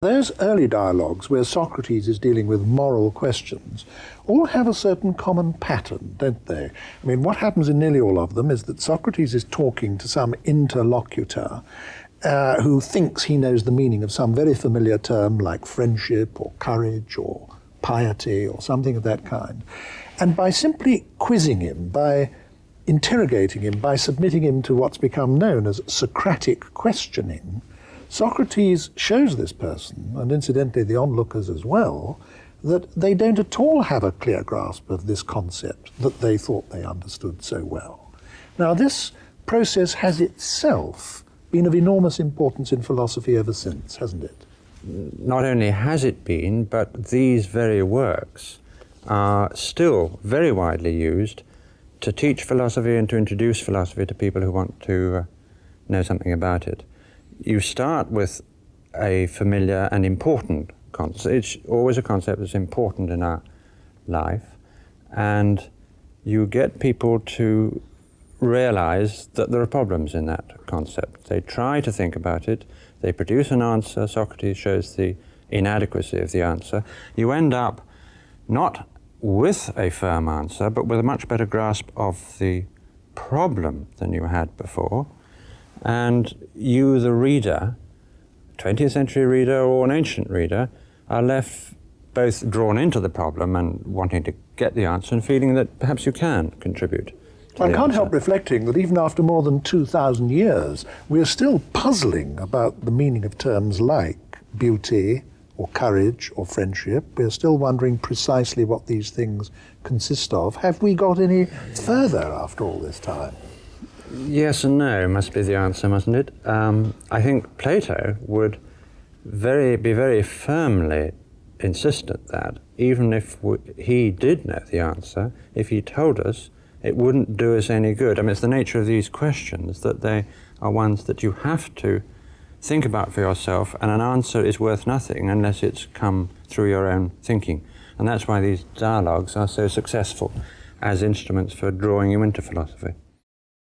Those early dialogues where Socrates is dealing with moral questions all have a certain common pattern, don't they? I mean, what happens in nearly all of them is that Socrates is talking to some interlocutor who thinks he knows the meaning of some very familiar term like friendship or courage or piety or something of that kind. And by simply quizzing him, by interrogating him, by submitting him to what's become known as Socratic questioning, Socrates shows this person, and incidentally the onlookers as well, that they don't at all have a clear grasp of this concept that they thought they understood so well. Now, this process has itself been of enormous importance in philosophy ever since, hasn't it? Not only has it been, but these very works are still very widely used to teach philosophy and to introduce philosophy to people who want to know something about it. You start with a familiar and important concept. It's always a concept that's important in our life, and you get people to realize that there are problems in that concept. They try to think about it, they produce an answer. Socrates shows the inadequacy of the answer. You end up not with a firm answer, but with a much better grasp of the problem than you had before. And you, the reader, 20th century reader or an ancient reader, are left both drawn into the problem and wanting to get the answer and feeling that perhaps you can contribute. I can't help reflecting that even after more than 2,000 years, we're still puzzling about the meaning of terms like beauty or courage or friendship. We're still wondering precisely what these things consist of. Have we got any further after all this time? Yes and no must be the answer, mustn't it? I think Plato would be very firmly insistent that even if he did know the answer, if he told us, it wouldn't do us any good. I mean, it's the nature of these questions that they are ones that you have to think about for yourself, and an answer is worth nothing unless it's come through your own thinking. And that's why these dialogues are so successful as instruments for drawing you into philosophy.